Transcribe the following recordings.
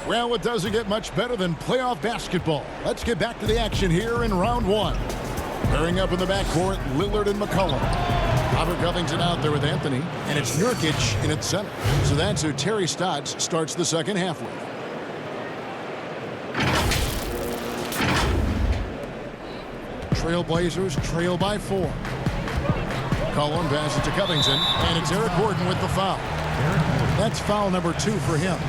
Well, it doesn't get much better than playoff basketball. Let's get back to the action here in round one. Pairing up in the backcourt, Lillard and McCollum. Robert Covington out there with Anthony, and it's Nurkic in its center. So that's who Terry Stotts starts the second half with. Trailblazers trail by 4. McCollum passes to Covington, and it's Eric Gordon with the foul. That's foul number 2 for him.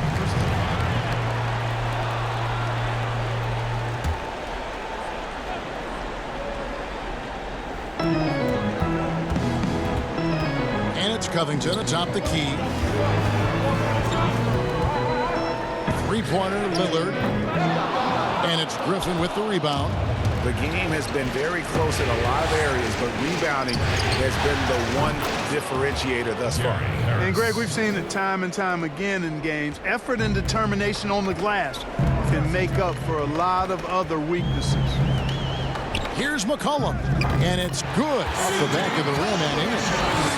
Covington atop the key. Three-pointer, Lillard. And it's Griffin with the rebound. The game has been very close in a lot of areas, but rebounding has been the one differentiator thus far. And, Greg, we've seen it time and time again in games. Effort and determination on the glass can make up for a lot of other weaknesses. Here's McCollum, and it's good off the back of the rim and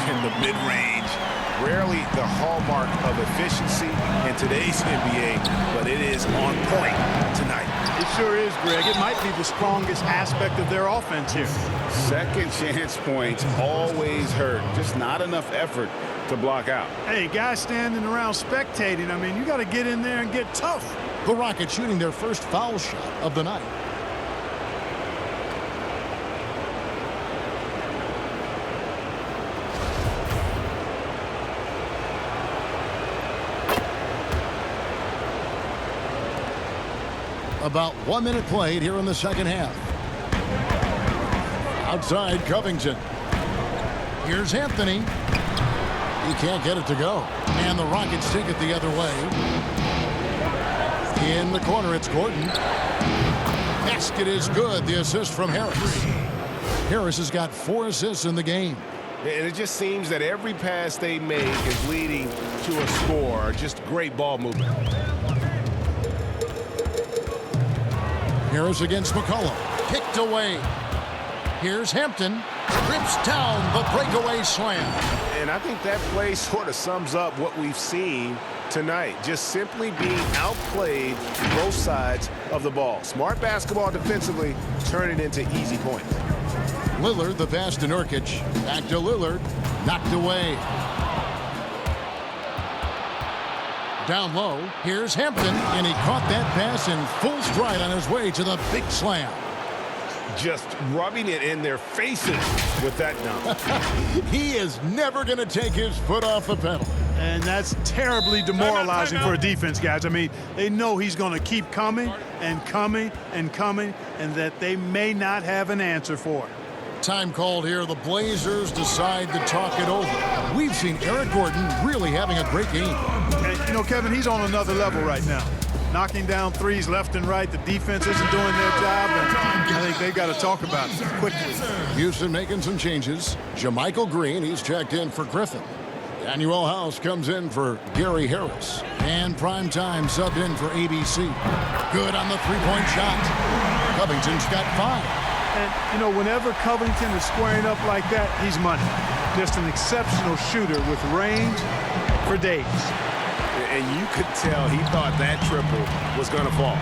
in the mid-range. Rarely the hallmark of efficiency in today's NBA, but it is on point tonight. It sure is, Greg. It might be the strongest aspect of their offense here. Second chance points always hurt. Just not enough effort to block out. Hey, guys standing around spectating, I mean, you got to get in there and get tough. The Rockets shooting their first foul shot of the night. About 1 minute played here in the second half. Outside Covington. Here's Anthony. He can't get it to go. And the Rockets take it the other way. In the corner, it's Gordon. Basket is good. The assist from Harris. Harris has got 4 assists in the game. And it just seems that every pass they make is leading to a score. Just great ball movement. Harris against McCollum. Kicked away. Here's Hampton. Rips down the breakaway slam. And I think that play sort of sums up what we've seen tonight. Just simply being outplayed both sides of the ball. Smart basketball defensively, turning into easy points. Lillard, the pass to Nurkic. Back to Lillard. Knocked away. Down low, here's Hampton, and he caught that pass in full stride on his way to the big slam. Just rubbing it in their faces with that dunk. He is never going to take his foot off the pedal. And that's terribly demoralizing for a defense, guys. I mean, they know he's going to keep coming and coming and coming, and that they may not have an answer for it. Time called here. The Blazers decide to talk it over. We've seen Eric Gordon really having a great game. And, you know, Kevin, he's on another level right now. Knocking down threes left and right. The defense isn't doing their job, and I think they've got to talk about it quickly. Houston making some changes. JaMychal Green, he's checked in for Griffin. Daniel House comes in for Gary Harris. And Primetime subbed in for ABC. Good on the three-point shot. Covington's got 5. And, you know, whenever Covington is squaring up like that, he's money. Just an exceptional shooter with range for days. And you could tell he thought that triple was going to fall.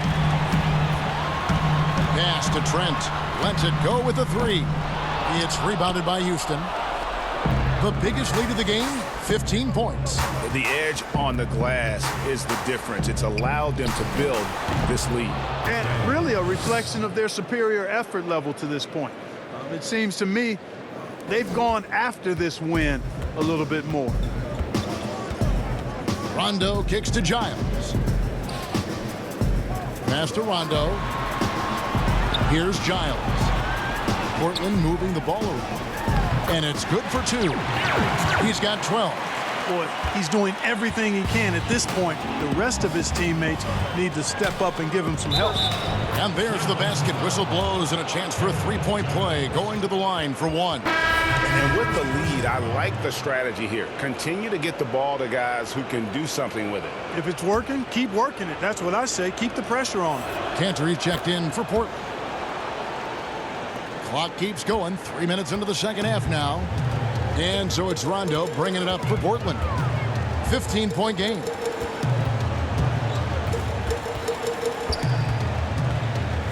Pass to Trent. Lets it go with the 3. It's rebounded by Houston. The biggest lead of the game, 15 points. The edge on the glass is the difference. It's allowed them to build this lead. And really a reflection of their superior effort level to this point. It seems to me they've gone after this win a little bit more. Rondo kicks to Giles. Pass to Rondo. Here's Giles. Portland moving the ball around. And it's good for 2. He's got 12. Boy, he's doing everything he can at this point. The rest of his teammates need to step up and give him some help. And there's the basket. Whistle blows and a chance for a three-point play. Going to the line for 1. And with the lead, I like the strategy here. Continue to get the ball to guys who can do something with it. If it's working, keep working it. That's what I say. Keep the pressure on it. Cantor checked in for Portland. Clock keeps going. 3 minutes into the second half now. And so it's Rondo bringing it up for Portland. 15-point game.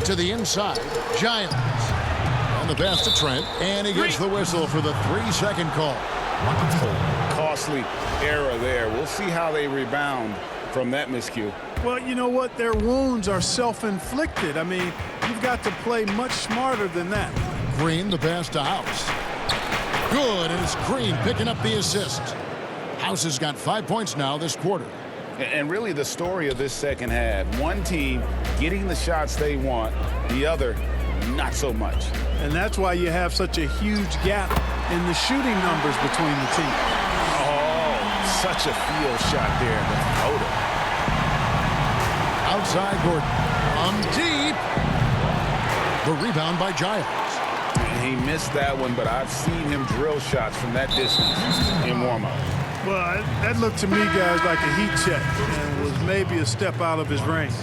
To the inside, Giles. And the pass to Trent, and he gets the whistle for the 3-second call. Costly error there. We'll see how they rebound from that miscue. Well, you know what? Their wounds are self-inflicted. I mean, you've got to play much smarter than that. Green, the pass to House. Good, and it's Green picking up the assist. House has got 5 points now this quarter. And really the story of this second half, one team getting the shots they want, the other not so much. And that's why you have such a huge gap in the shooting numbers between the teams. Oh, such a field shot there. The floater. Outside Gordon. From deep. The rebound by Giles. He missed that one, but I've seen him drill shots from that distance in warm-up. Well, that looked to me, guys, like a heat check and was maybe a step out of his range.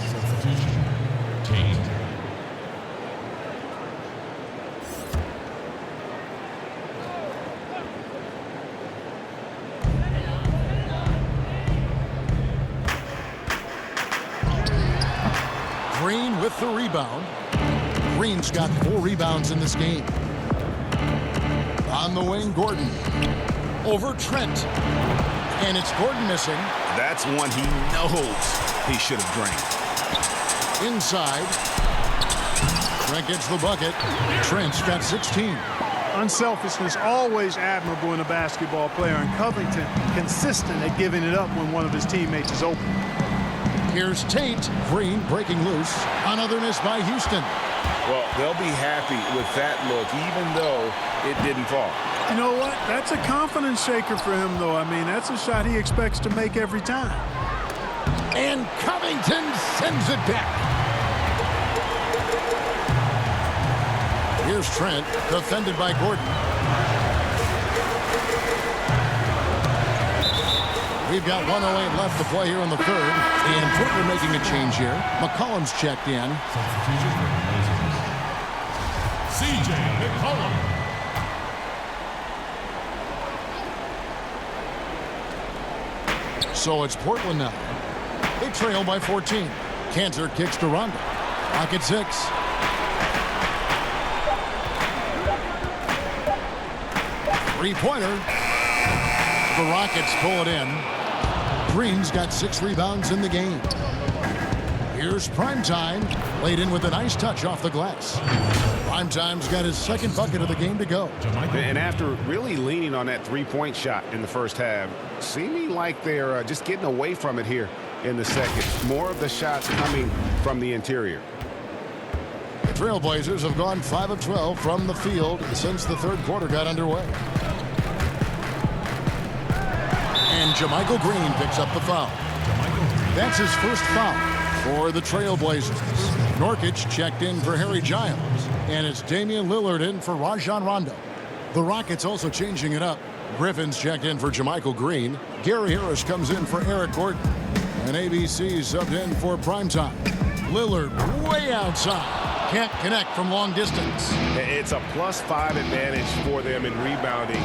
Green with the rebound. Green's got 4 rebounds in this game. On the wing, Gordon. Over Trent. And it's Gordon missing. That's one he knows he should have drained. Inside. Trent gets the bucket. Trent's got 16. Unselfishness always admirable in a basketball player, and Covington consistent at giving it up when one of his teammates is open. Here's Tate. Green breaking loose. Another miss by Houston. Well, they'll be happy with that look, even though it didn't fall. You know what? That's a confidence shaker for him, though. I mean, that's a shot he expects to make every time. And Covington sends it back. Here's Trent, defended by Gordon. We've got 1:08 left to play here in the third. And Portland making a change here. McCollum's checked in. C.J. McCollum. So it's Portland now. They trail by 14. Cantor kicks to Rondo. Rocket 6. Three-pointer. The Rockets pull it in. Green's got 6 rebounds in the game. Here's Primetime. Laid in with a nice touch off the glass. Primetime's got his second bucket of the game to go. And after really leaning on that three-point shot in the first half, seeming like they're just getting away from it here in the second. More of the shots coming from the interior. The Trailblazers have gone 5 of 12 from the field since the third quarter got underway. And JaMychal Green picks up the foul. That's his first foul for the Trailblazers. Nurkic checked in for Harry Giles. And it's Damian Lillard in for Rajon Rondo. The Rockets also changing it up. Griffin's checked in for JaMychal Green. Gary Harris comes in for Eric Gordon. And ABC subbed in for Primetime. Lillard way outside. Can't connect from long distance. It's a +5 advantage for them in rebounding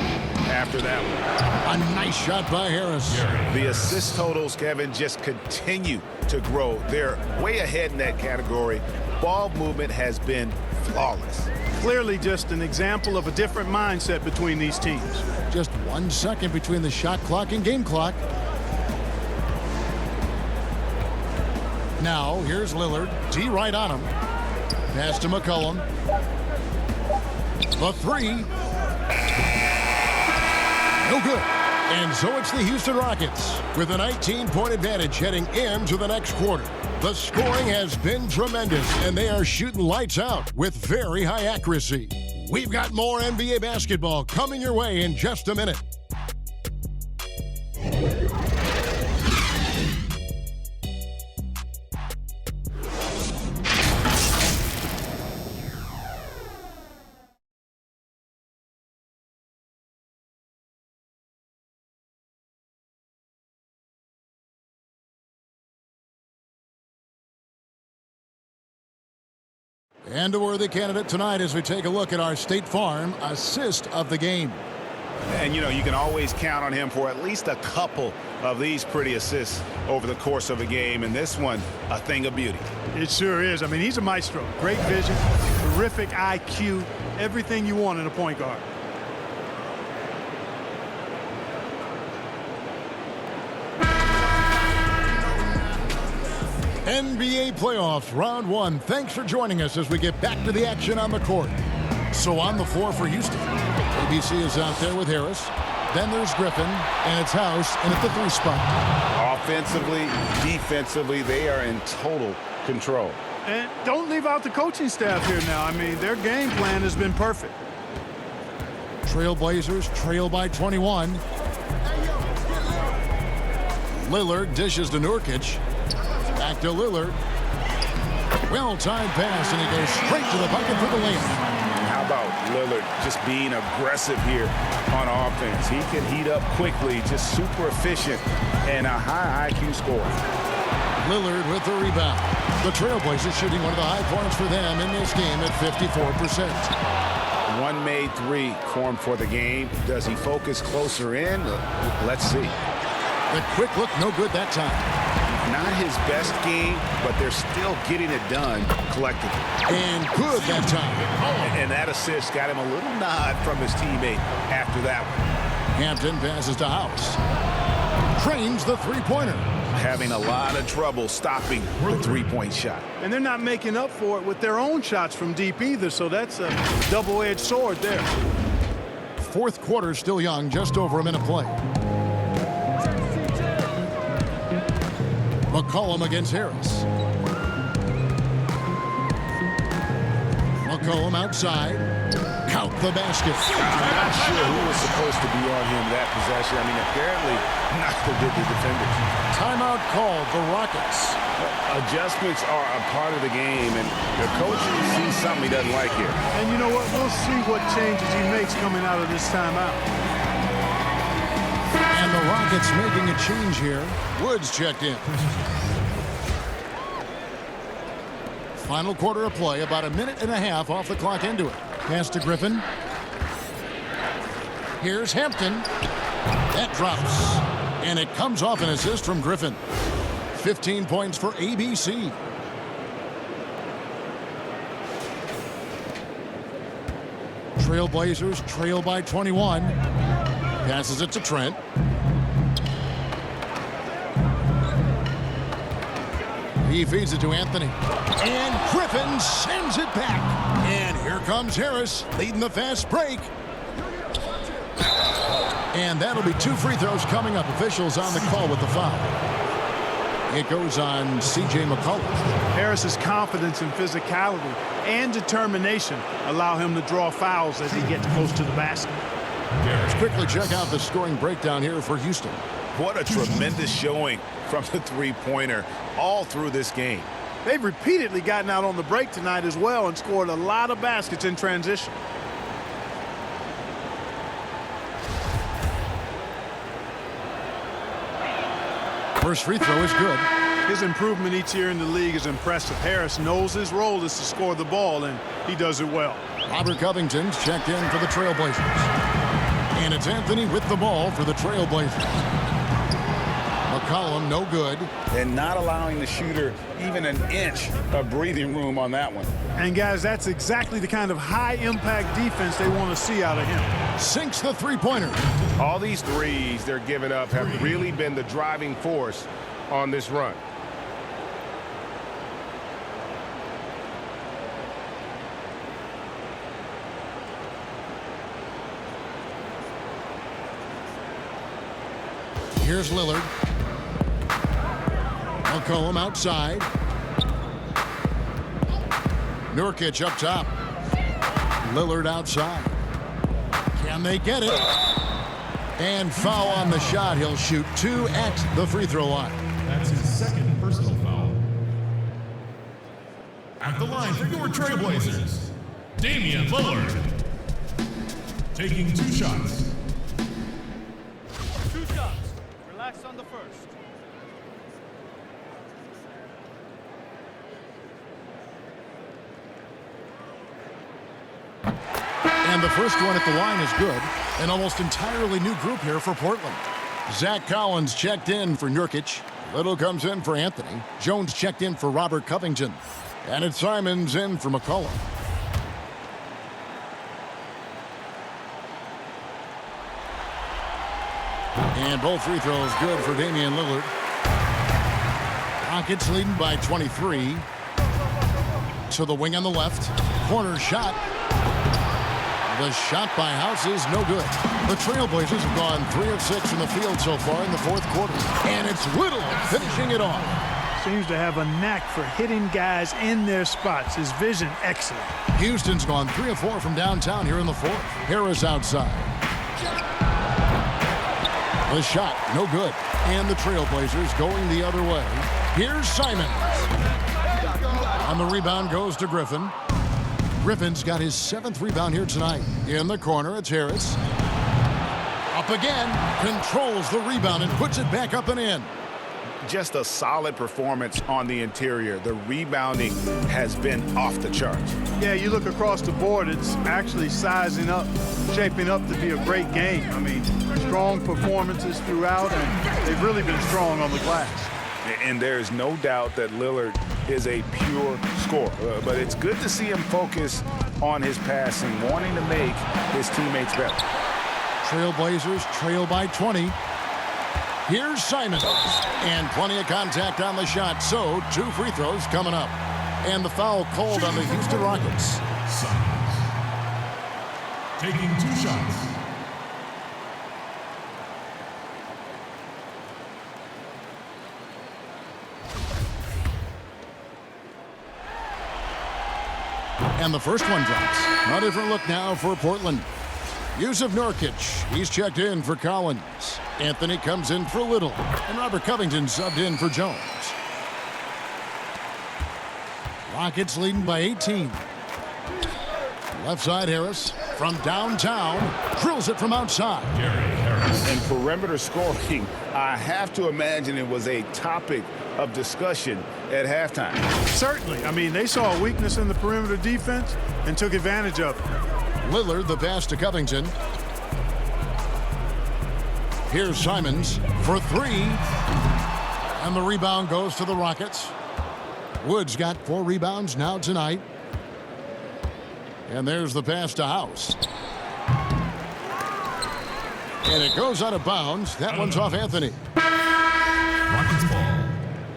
after that one. A nice shot by Harris. The assist totals, Kevin, just continue to grow. They're way ahead in that category. Ball movement has been flawless. Clearly just an example of a different mindset between these teams. Just 1 second between the shot clock and game clock. Now, here's Lillard. D right on him. Pass to McCollum. The three. No good. And so it's the Houston Rockets with a 19-point advantage heading into the next quarter. The scoring has been tremendous, and they are shooting lights out with very high accuracy. We've got more NBA basketball coming your way in just a minute. And a worthy candidate tonight as we take a look at our State Farm assist of the game. And, you know, you can always count on him for at least a couple of these pretty assists over the course of a game. And this one, a thing of beauty. It sure is. I mean, he's a maestro. Great vision, terrific IQ, everything you want in a point guard. NBA playoffs, round one. Thanks for joining us as we get back to the action on the court. So on the floor for Houston, ABC is out there with Harris. Then there's Griffin, and it's House, and at the 3 spot. Offensively, defensively, they are in total control. And don't leave out the coaching staff here now. I mean, their game plan has been perfect. Trailblazers trail by 21. Lillard dishes to Nurkic. Back to Lillard. Well-timed pass, and he goes straight to the bucket for the layup. How about Lillard just being aggressive here on offense? He can heat up quickly, just super efficient, and a high IQ score. Lillard with the rebound. The Trailblazers shooting one of the high points for them in this game at 54%. One made three formed for the game. Does he focus closer in? Let's see. The quick look, no good that time. Not his best game, but they're still getting it done collectively. And good that time. And that assist got him a little nod from his teammate after that one. Hampton passes to House. Trains the three-pointer. Having a lot of trouble stopping the three-point shot. And they're not making up for it with their own shots from deep either, so that's a double-edged sword there. Fourth quarter still young, just over a minute play. McCollum against Harris. McCollum outside. Count the basket. I'm not sure who was supposed to be on him that possession. I mean, apparently neither did the defenders. Timeout called, the Rockets. Adjustments are a part of the game, and the coach sees something he doesn't like here. And you know what? We'll see what changes he makes coming out of this timeout. And the Rockets making a change here. Woods checked in. Final quarter of play, about a minute and a half off the clock into it. Pass to Griffin. Here's Hampton. That drops. And it comes off an assist from Griffin. 15 points for ABC. Trailblazers trail by 21. Passes it to Trent. He feeds it to Anthony. And Griffin sends it back. And here comes Harris leading the fast break. And that'll be 2 free throws coming up. Officials on the call with the foul. It goes on C.J. McCollum. Harris's confidence and physicality and determination allow him to draw fouls as he gets close to the basket. Let's quickly check out the scoring breakdown here for Houston. What a tremendous showing from the three-pointer all through this game. They've repeatedly gotten out on the break tonight as well and scored a lot of baskets in transition. First free throw is good. His improvement each year in the league is impressive. Harris knows his role is to score the ball, and he does it well. Robert Covington's checked in for the Trailblazers. And it's Anthony with the ball for the Trailblazers. McCollum, no good. And not allowing the shooter even an inch of breathing room on that one. And, guys, that's exactly the kind of high-impact defense they want to see out of him. Sinks the three-pointer. All these threes they're giving up have really been the driving force on this run. Here's Lillard. McCollum outside. Nurkic up top. Lillard outside. Can they get it? And foul on the shot. He'll shoot 2 at the free throw line. That's his second personal foul. At the line for your Trailblazers, Damian Lillard. Taking 2 shots. 2 shots. Relax on the first. And the first one at the line is good. An almost entirely new group here for Portland. Zach Collins checked in for Nurkic. Little comes in for Anthony. Jones checked in for Robert Covington. And it's Simons in for McCollum. And both free throws good for Damian Lillard. Rockets leading by 23. To the wing on the left. Corner shot. The shot by House is no good. The Trailblazers have gone 3 of 6 from the field so far in the fourth quarter. And it's Little finishing it off. Seems to have a knack for hitting guys in their spots. His vision excellent. Houston's gone 3 of 4 from downtown here in the fourth. Harris outside. The shot, no good. And the Trailblazers going the other way. Here's Simons. And the rebound goes to Griffin. Griffin's got his 7th rebound here tonight. In the corner, it's Harris. Up again, controls the rebound and puts it back up and in. Just a solid performance on the interior. The rebounding has been off the charts. Yeah, you look across the board, it's actually sizing up, shaping up to be a great game. I mean, strong performances throughout, and they've really been strong on the glass. And there's no doubt that Lillard is a pure scorer. But it's good to see him focus on his passing, wanting to make his teammates better. Trailblazers trail by 20. Here's Simons. And plenty of contact on the shot, so 2 free throws coming up. And the foul called on the Houston Rockets. Simons. Taking 2 shots. And the first one drops. A different look now for Portland. Jusuf Nurkic, he's checked in for Collins. Anthony comes in for Little. And Robert Covington subbed in for Jones. Rockets leading by 18. Left side Harris from downtown. Drills it from outside. Gary Harris. And perimeter scoring, I have to imagine it was a topic of discussion at halftime. Certainly. I mean, they saw a weakness in the perimeter defense and took advantage of it. Lillard, the pass to Covington. Here's Simons for 3. And the rebound goes to the Rockets. Woods got 4 rebounds now tonight. And there's the pass to House. And it goes out of bounds. That one's off Anthony. Rockets ball.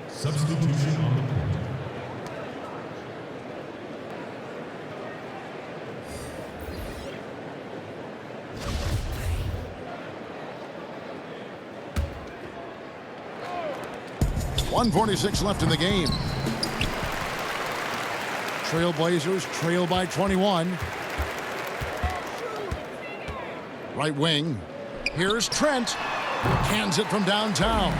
Substitution on the court. .146 left in the game. Trailblazers trail by 21. Right wing. Here's Trent. Cans it from downtown.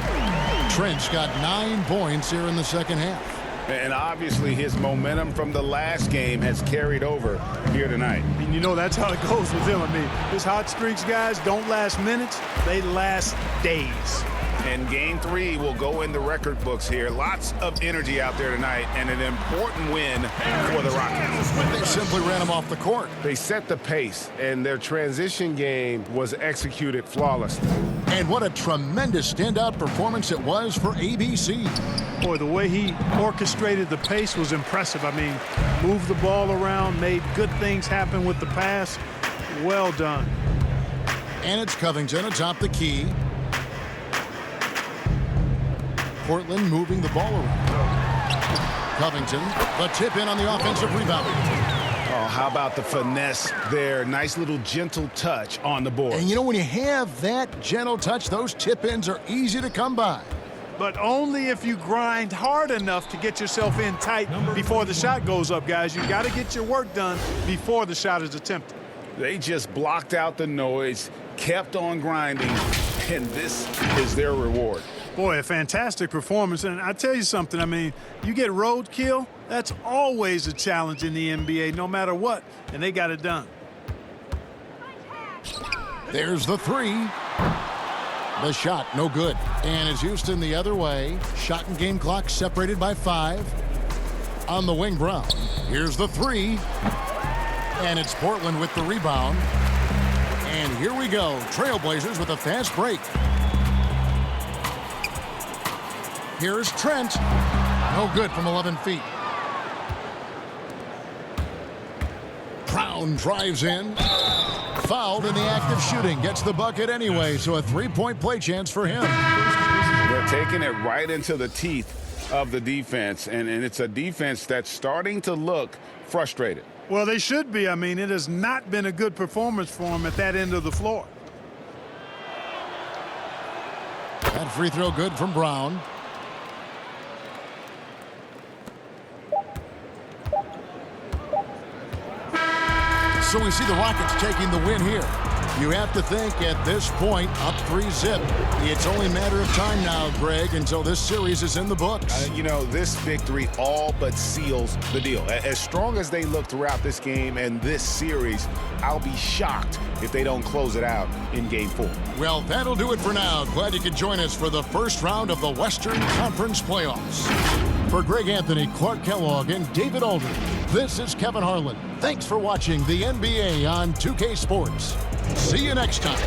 Trent's got 9 points here in the second half. And obviously his momentum from the last game has carried over here tonight. And you know that's how it goes with him. I mean, his hot streaks, guys, don't last minutes. They last days. And game 3 will go in the record books here. Lots of energy out there tonight and an important win for the Rockets. They simply ran him off the court. They set the pace, and their transition game was executed flawlessly. And what a tremendous standout performance it was for ABC. Boy, the way he orchestrated the pace was impressive. I mean, moved the ball around, made good things happen with the pass. Well done. And it's Covington atop the key. Portland moving the ball around. Covington, the tip in on the offensive rebound. Oh, how about the finesse there? Nice little gentle touch on the board. And you know, when you have that gentle touch, those tip-ins are easy to come by. But only if you grind hard enough to get yourself in tight before the shot goes up, guys. You got to get your work done before the shot is attempted. They just blocked out the noise, kept on grinding, and this is their reward. Boy, a fantastic performance. And I tell you something, I mean, you get roadkill, that's always a challenge in the NBA, no matter what. And they got it done. There's the 3. The shot, no good. And it's Houston the other way. Shot and game clock separated by 5. On the wing, Brown. Here's the 3. And it's Portland with the rebound. And here we go. Trailblazers with a fast break. Here's Trent. No good from 11 feet. Brown drives in. Fouled in the act of shooting. Gets the bucket anyway, so a three-point play chance for him. They're taking it right into the teeth of the defense, and it's a defense that's starting to look frustrated. Well, they should be. I mean, it has not been a good performance for them at that end of the floor. That free throw good from Brown. So we see the Rockets taking the win here. You have to think at this point, up 3-zip. It's only a matter of time now, Greg, until this series is in the books. You know, this victory all but seals the deal. As strong as they look throughout this game and this series, I'll be shocked if they don't close it out in Game 4. Well, that'll do it for now. Glad you could join us for the first round of the Western Conference Playoffs. For Greg Anthony, Clark Kellogg, and David Aldridge, this is Kevin Harlan. Thanks for watching the NBA on 2K Sports. See you next time.